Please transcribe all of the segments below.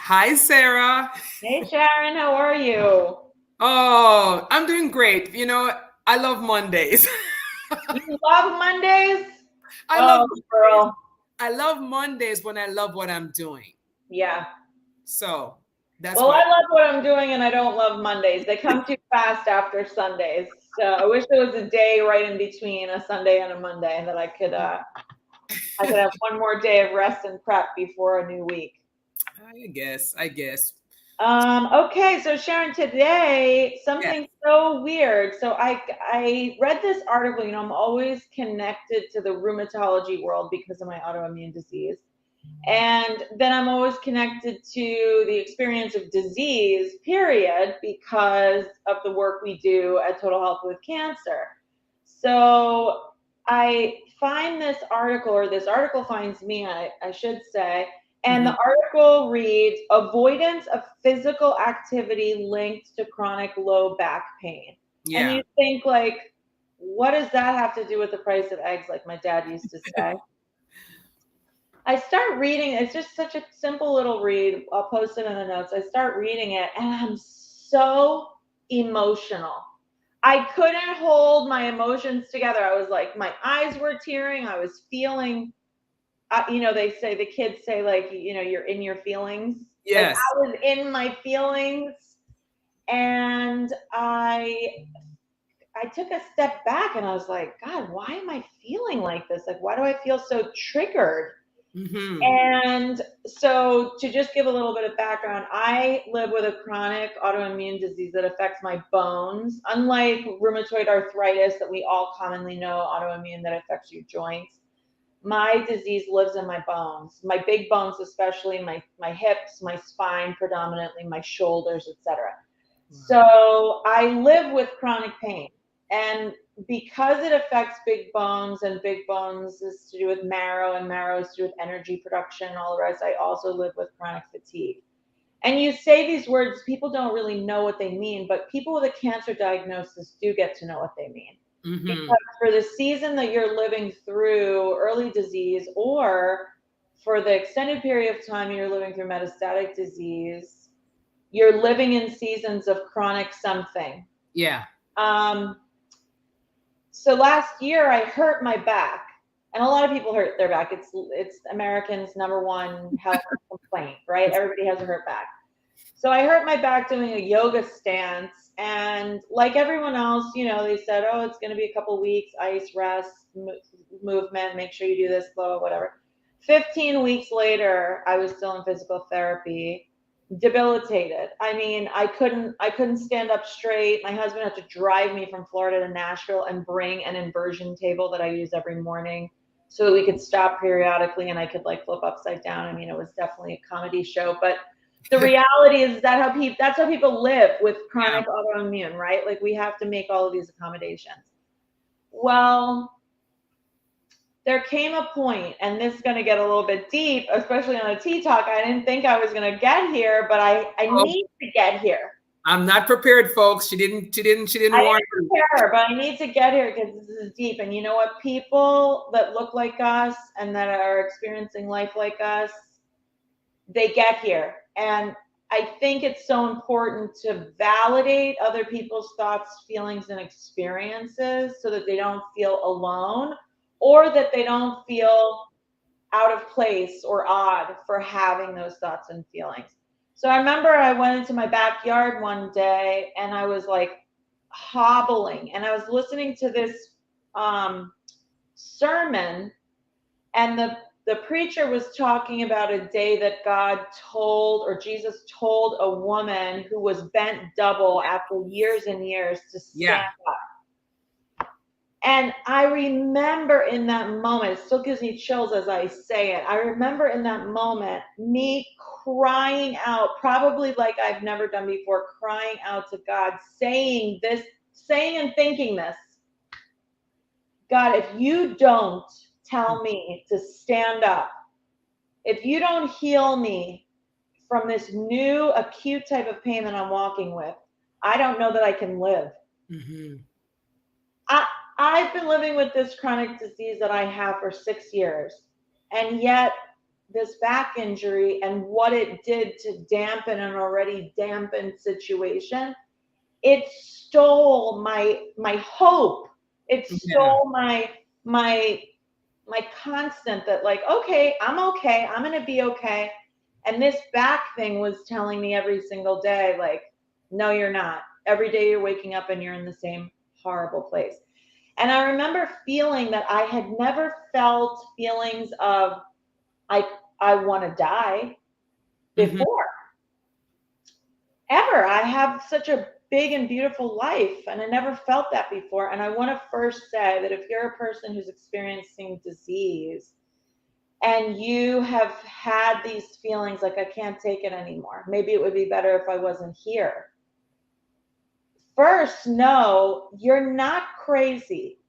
Hi, Sarah. Hey Sharon, how are you? Oh, I'm doing great. I love Mondays. You love Mondays? I love Oh, Mondays. girl. I love Mondays when I love what I'm doing. Yeah. So that's Well, why. I love what I'm doing and I don't love Mondays. They come too fast after Sundays. So I wish there was a day right in between a Sunday and a Monday that I could have one more day of rest and prep before a new week. I guess. Okay, so Sharon, today Yeah. something so weird. So I read this article. I'm always connected to the rheumatology world because of my autoimmune disease. And then I'm always connected to the experience of disease, period, because of the work we do at Total Health with Cancer. So I find this article, or this article finds me, I should say, and Hmm. the article reads Avoidance of Physical Activity Linked to Chronic Low Back Pain. And Yeah. you think, like, what does that have to do with the price of eggs, like my dad used to say? I start reading, it's just such a simple little read. I'll post it in the notes. I start reading it and I'm so emotional. I couldn't hold my emotions together. I was like, my eyes were tearing. I was feeling, they say, the kids say, like, you're in your feelings. Like, Yes. I was in my feelings. And I took a step back and I was like, God, why am I feeling like this? Like, why do I feel so triggered? Hmm. And so, to just give a little bit of background, I live with a chronic autoimmune disease that affects my bones. Unlike rheumatoid arthritis that we all commonly know, autoimmune that affects your joints, my disease lives in my bones, my big bones, especially my hips, my spine, predominantly my shoulders, etc. Wow. So I live with chronic pain. And because it affects big bones, and big bones is to do with marrow, and marrow is to do with energy production and all the rest, I also live with chronic fatigue. And you say these words, people don't really know what they mean, but people with a cancer diagnosis do get to know what they mean. Hmm. Because for the season that you're living through early disease, or for the extended period of time you're living through metastatic disease, you're living in seasons of chronic something. Yeah. Um, so last year I hurt my back, and a lot of people hurt their back. It's Americans' number one health complaint, right? Everybody has a hurt back. So I hurt my back doing a yoga stance, and like everyone else, they said, "Oh, it's going to be a couple weeks, ice, rest, movement. Make sure you do this, blah, blah, whatever." 15 weeks later, I was still in physical therapy, debilitated. I mean, I couldn't stand up straight. My husband had to drive me from Florida to Nashville and bring an inversion table that I use every morning so that we could stop periodically and I could like flip upside down. I mean, it was definitely a comedy show, but the reality is that's how people live with Yeah. chronic autoimmune, right? Like, we have to make all of these accommodations. Well, there came a point, and this is going to get a little bit deep, especially on a tea talk. I didn't think I was going to get here, but I Oh, need to get here. I'm not prepared, folks. She didn't I warn didn't me. prepare, but I need to get here because this is deep. And you know what? People that look like us and that are experiencing life like us, they get here. And I think it's so important to validate other people's thoughts, feelings, and experiences so that they don't feel alone, or that they don't feel out of place or odd for having those thoughts and feelings. So I remember I went into my backyard one day and I was like hobbling, and I was listening to this um, sermon, and the preacher was talking about a day that God told, or Jesus told, a woman who was bent double after years and years to stand Yeah. up. And I remember in that moment, it still gives me chills as I say it. I remember in that moment me crying out, probably like I've never done before, crying out to God, saying and thinking this: God, if you don't tell me to stand up, if you don't heal me from this new acute type of pain that I'm walking with, I don't know that I can live. Hmm. I, I've been living with this chronic disease that I have for 6 years, and yet this back injury and what it did to dampen an already dampened situation, it stole my hope. It Yeah. stole my constant that like, okay, I'm going to be okay. And this back thing was telling me every single day, like, no, you're not. Every day you're waking up and you're in the same horrible place. And I remember feeling that I had never felt feelings of I I want to die Hmm. before. Ever. I have such a big and beautiful life, and I never felt that before. And I want to first say that if you're a person who's experiencing disease and you have had these feelings like I can't take it anymore, maybe it would be better if I wasn't here. First, no, you're not crazy.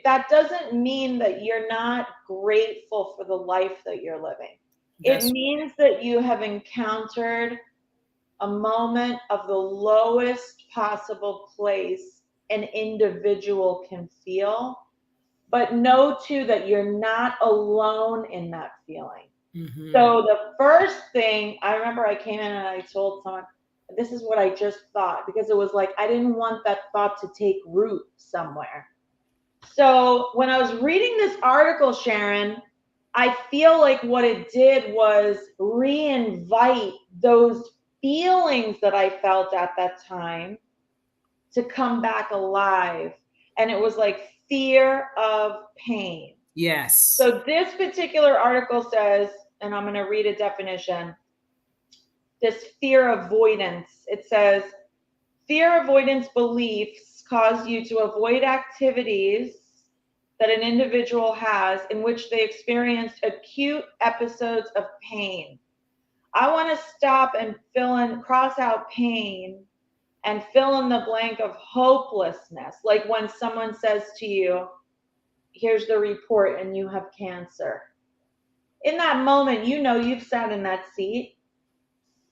That doesn't mean that you're not grateful for the life that you're living. It That's means that you have encountered a moment of the lowest possible place an individual can feel, but know too that you're not alone in that feeling. hmm So the first thing I remember, I came in and I told someone, this is what I just thought, because it was like I didn't want that thought to take root somewhere. So when I was reading this article, Sharon, I feel like what it did was reinvite those feelings that I felt at that time to come back alive. And it was like fear of pain. yes. So this particular article says, and I'm going to read a definition, this fear avoidance. It says, fear avoidance beliefs cause you to avoid activities that an individual has in which they experienced acute episodes of pain. I want to stop and cross out pain and fill in the blank of hopelessness. Like when someone says to you, here's the report and you have cancer. In that moment, you know you've sat in that seat.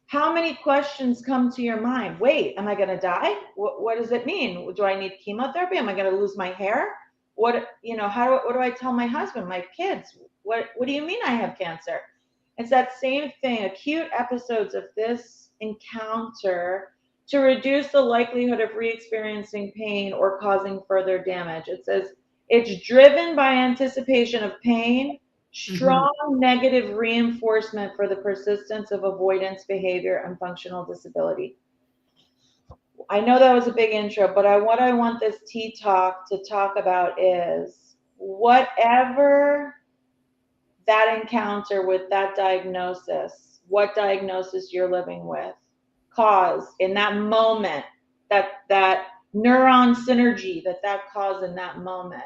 How many questions come to your mind? Wait, am I going to die? What does it mean? Do I need chemotherapy? Am I going to lose my hair? What do I tell my husband, my kids? What do you mean I have cancer? It's that same thing, acute episodes of this encounter to reduce the likelihood of re-experiencing pain or causing further damage. It says it's driven by anticipation of pain, Hmm. strong negative reinforcement for the persistence of avoidance behavior and functional disability. I know that was a big intro, but what I want this tea talk to talk about is whatever that encounter with that diagnosis, what diagnosis you're living with, caused in that moment, that neuron synergy that caused in that moment.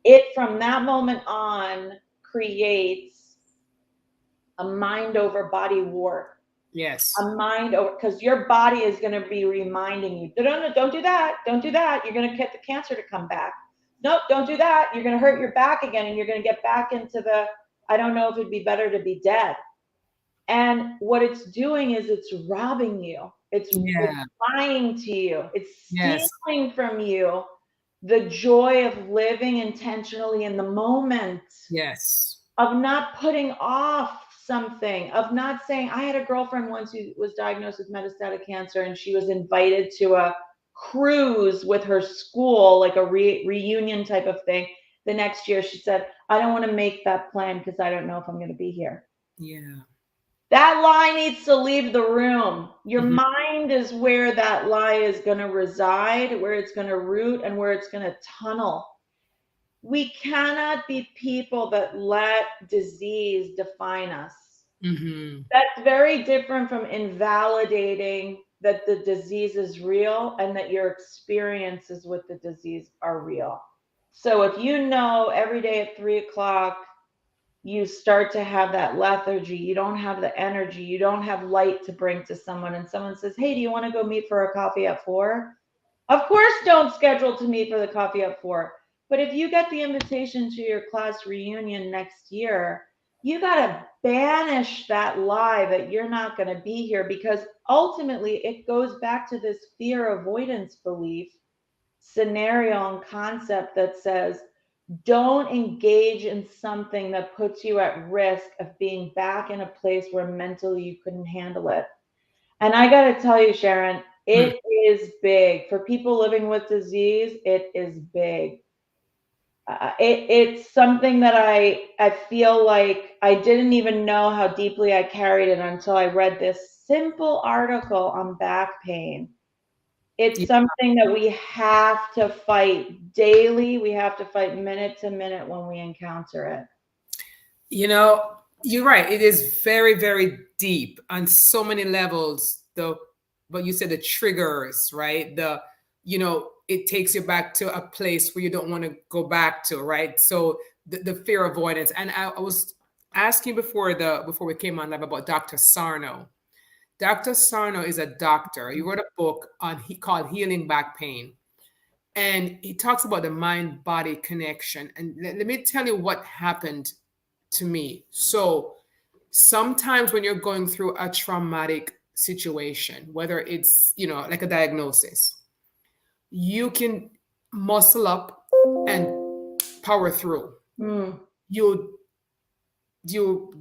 It from that moment on creates a mind over body war. Yes. A mind over, because your body is going to be reminding you, don't do that, don't do that. You're going to get the cancer to come back. Nope, don't do that. You're going to hurt your back again, and you're going to get back into the, I don't know if it'd be better to be dead. And what it's doing is it's robbing you. It's Yeah. lying to you. It's Yes. stealing from you the joy of living intentionally in the moment, Yes. of not putting off something, of not saying, I had a girlfriend once who was diagnosed with metastatic cancer, and she was invited to a cruise with her school, like a reunion type of thing. The next year, she said, I don't want to make that plan because I don't know if I'm going to be here. Yeah. That lie needs to leave the room. Your Hmm. mind is where that lie is going to reside, where it's going to root, and where it's going to tunnel. We cannot be people that let disease define us. Hmm. That's very different from invalidating that the disease is real and that your experiences with the disease are real. So if you know every day at 3 o'clock you start to have that lethargy, you don't have the energy, you don't have light to bring to someone, and someone says, hey, do you want to go meet for a coffee at 4? Of course, don't schedule to meet for the coffee at 4. But if you get the invitation to your class reunion next year, you got to banish that lie that you're not going to be here, because ultimately it goes back to this fear avoidance belief scenario and concept that says, don't engage in something that puts you at risk of being back in a place where mentally you couldn't handle it. And I got to tell you, Sharon, Hmm. it is big. For people living with disease, it is big. It's something that I feel like I didn't even know how deeply I carried it until I read this simple article on back pain. It's Yeah. something that we have to fight daily. We have to fight minute to minute when we encounter it. You know, you're right. It is very, very deep on so many levels. But you said the triggers, right? It takes you back to a place where you don't want to go back to, right? So the fear avoidance. And I was asking before we came on live about Dr. Sarno. Dr. Sarno is a doctor. He wrote a book called Healing Back Pain. And he talks about the mind body connection. And let me tell you what happened to me. So sometimes when you're going through a traumatic situation, whether it's, like a diagnosis, you can muscle up and power through. Mm. You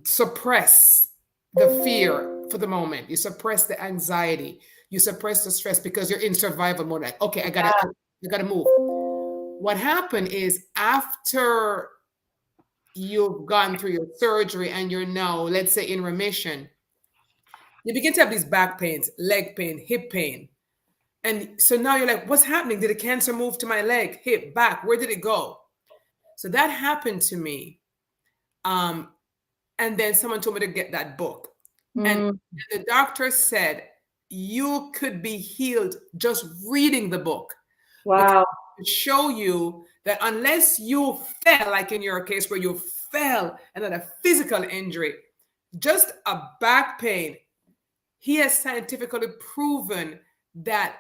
suppress the fear for the moment. You suppress the anxiety. You suppress the stress because you're in survival mode. Like, okay, I gotta move. What happened is after you've gone through your surgery and you're now, let's say, in remission, you begin to have these back pains, leg pain, hip pain. And so now you're like, what's happening? Did the cancer move to my leg, hip, back? Where did it go? So that happened to me. Um, and then someone told me to get that book. And Mm. the doctor said, you could be healed just reading the book because Wow. it show you that unless you fell, like in your case where you fell and had a physical injury, just a back pain, he has scientifically proven that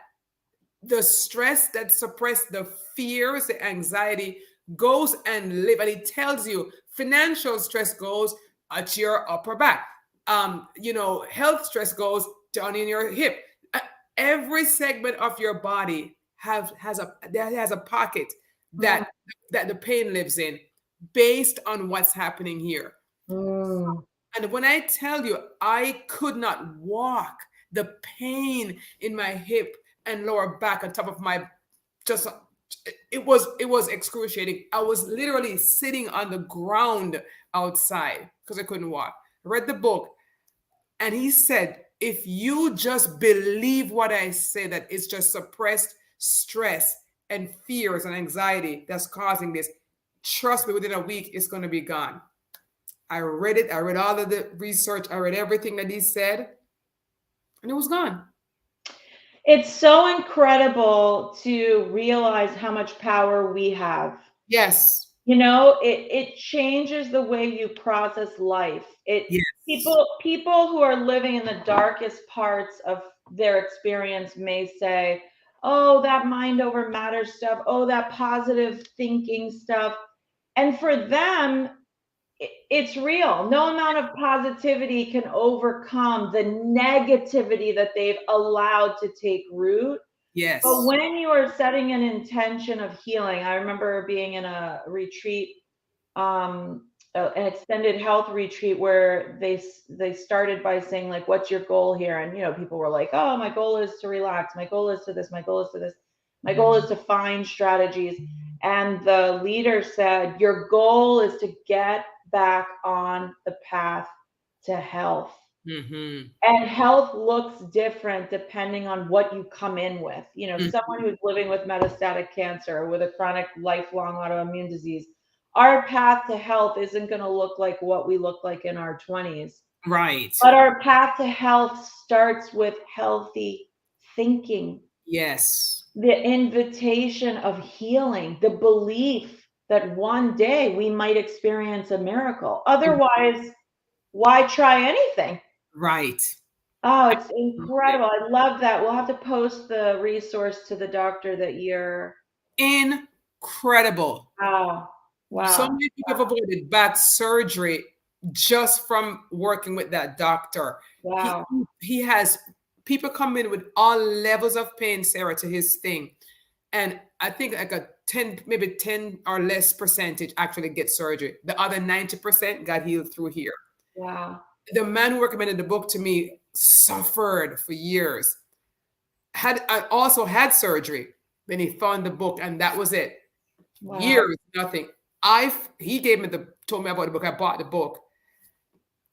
the stress that suppressed the fears, the anxiety goes and live. And it tells you financial stress goes at your upper back. Health stress goes down in your hip. Every segment of your body has a pocket Mm. that the pain lives in based on what's happening here. Mm. And when I tell you, I could not walk, the pain in my hip and lower back on top of my just it was excruciating. I was literally sitting on the ground outside because I couldn't walk. I read the book and he said, if you just believe what I say, that it's just suppressed stress and fears and anxiety that's causing this, trust me, within a week, it's going to be gone. I read it. I read all of the research. I read everything that he said, and it was gone. It's so incredible to realize how much power we have. Yes. It changes the way you process life. It Yes. people who are living in the darkest parts of their experience may say, "Oh, that mind over matter stuff. Oh, that positive thinking stuff." And for them, it's real. No amount of positivity can overcome the negativity that they've allowed to take root. But Yes. when you are setting an intention of healing, I remember being in a retreat, an extended health retreat where they started by saying like, "What's your goal here?" And people were like, "Oh, my goal is to relax. My goal is to this. My goal is to this. My goal is to find strategies." And the leader said, "Your goal is to get back on the path to health." Mm-hmm. And health looks different depending on what you come in with. Mm. Someone who's living with metastatic cancer or with a chronic lifelong autoimmune disease, our path to health isn't going to look like what we look like in our 20s. Right. But our path to health starts with healthy thinking, Yes. the invitation of healing, the belief that one day we might experience a miracle. Otherwise, why try anything? Right. Oh, it's incredible. I love that. We'll have to post the resource to the doctor that you're. Incredible. Wow. So Wow. many people have avoided back surgery just from working with that doctor. He Wow. he has people come in with all levels of pain, Sarah, to his thing. And I think like a 10, maybe 10 or less percentage actually get surgery. The other 90% got healed through here. Wow. The man who recommended the book to me suffered for years. I also had surgery. Then he found the book, and that was it. Wow. Years, nothing. He told me about the book. I bought the book.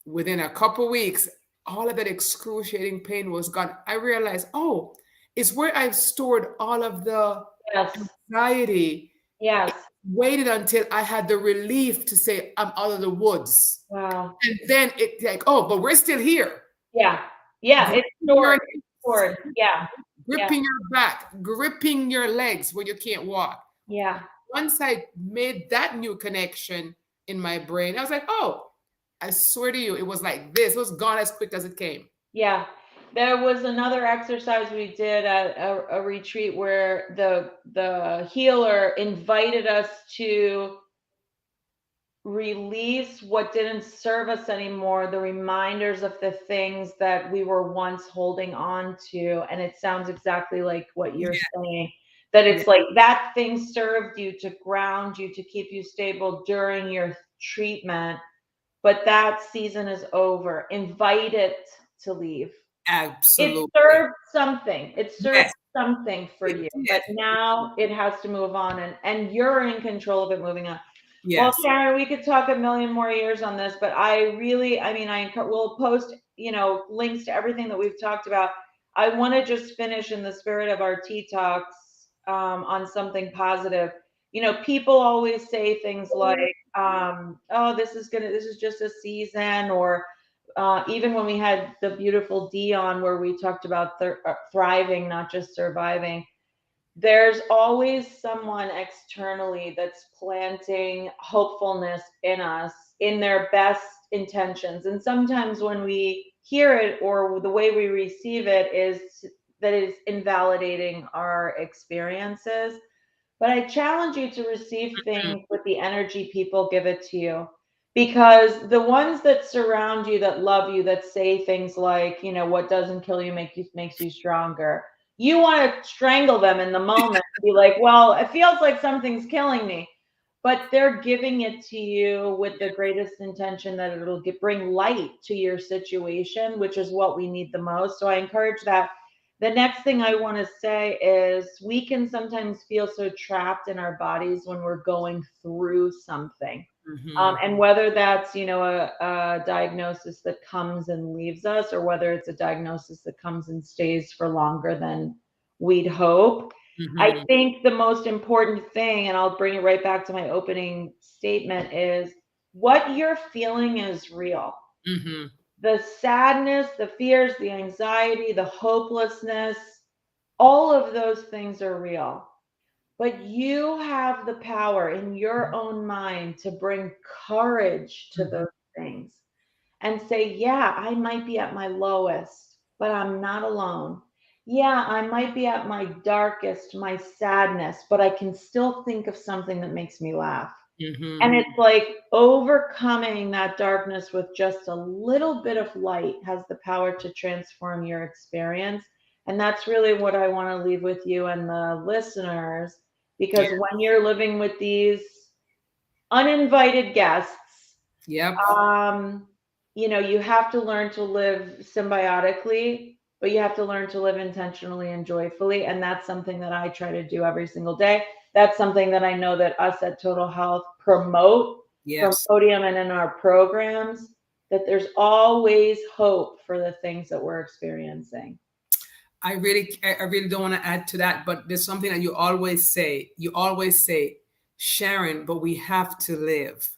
Within a couple weeks, all of that excruciating pain was gone. I realized, oh, it's where I've stored all of the Yes. anxiety. Yes. Waited until I had the relief to say I'm out of the woods. Wow. And then it like, oh, but we're still here. Yeah. Yeah. It's Gripping your stored. hips, Stored. Yeah. Yeah. gripping your back, gripping your legs where you can't walk. Yeah. Once I made that new connection in my brain, I was like, oh, I swear to you, it was like this. It was gone as quick as it came. Yeah. There was another exercise we did at a retreat where the healer invited us to release what didn't serve us anymore, the reminders of the things that we were once holding on to. And it sounds exactly like what you're saying, that Yeah. it's like that thing served you to ground you, to keep you stable during your treatment, but that season is over. Invite it to leave. It Absolutely. served something. It served Yes, something for it you, did. but now it has to move on, and you're in control of it moving on. Well, Yes. Sharon, we could talk a million more years on this, but I mean, we'll post, links to everything that we've talked about. I want to just finish in the spirit of our tea talks, on something positive. People always say things like, "Oh, this is just a season," or even when we had the beautiful Dion, where we talked about thriving, not just surviving. There's always someone externally that's planting hopefulness in us in their best intentions. And sometimes when we hear it, or the way we receive it is that it's invalidating our experiences. But I challenge you to receive Mhm. things with the energy people give it to you. Because the ones that surround you, that love you, that say things like, what doesn't kill you makes you stronger. You want to strangle them in the moment, be like, well, it feels like something's killing me. But they're giving it to you with the greatest intention that it'll bring light to your situation, which is what we need the most. So I encourage that. The next thing I want to say is, we can sometimes feel so trapped in our bodies when we're going through something. Mhm. And whether that's, a diagnosis that comes and leaves us, or whether it's a diagnosis that comes and stays for longer than we'd hope. I Mhm. think the most important thing, and I'll bring it right back to my opening statement, is what you're feeling is real. Mhm. The sadness, the fears, the anxiety, the hopelessness, all of those things are real. But you have the power in your own mind to bring courage to Mhm. those things and say, yeah, I might be at my lowest, but I'm not alone. Yeah, I might be at my darkest, my sadness, but I can still think of something that makes me laugh. Mhm. And it's like overcoming that darkness with just a little bit of light has the power to transform your experience. And that's really what I want to leave with you and the listeners, Yeah. because when you're living with these uninvited guests, Yep. you have to learn to live symbiotically, but you have to learn to live intentionally and joyfully. And that's something that I try to do every single day. That's something that I know that us at Total Health promote from Yes. podium and in our programs, that there's always hope for the things that we're experiencing. I really don't want to add to that, but there's something that you always say. You always say, Sharon, but we have to live.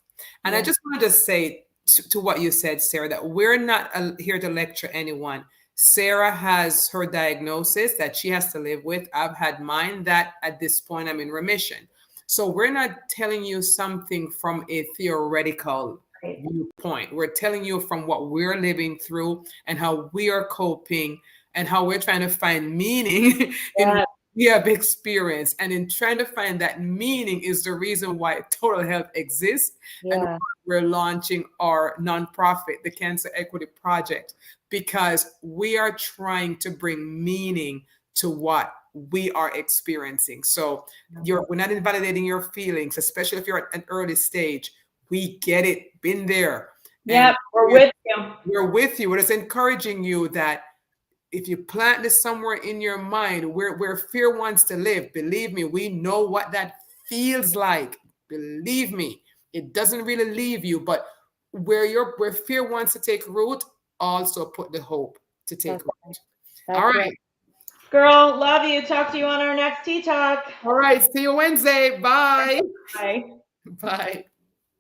And I Yeah. just wanted to say to what you said, Sarah, that we're not here to lecture anyone. Sarah has her diagnosis that she has to live with. I've had mine that at this point I'm in remission. So we're not telling you something from a theoretical Right. viewpoint. We're telling you from what we're living through and how we are coping and how we're trying to find meaning in Yeah. what we have experienced. And in trying to find that meaning is the reason why Total Health exists and Yeah. why we're launching our nonprofit, the Cancer Equity Project, because we are trying to bring meaning to what we are experiencing. So we're not invalidating your feelings, especially if you're at an early stage. We get it, been there. Yeah, we're with you. We're with you. We're just encouraging you that if you plant this somewhere in your mind where fear wants to live, believe me, we know what that feels like. Believe me, it doesn't really leave you, but where fear wants to take root, also put the hope to take root. All right. Right. Girl, love you. Talk to you on our next Tea Talk. All right. See you Wednesday. Bye. Bye. Bye.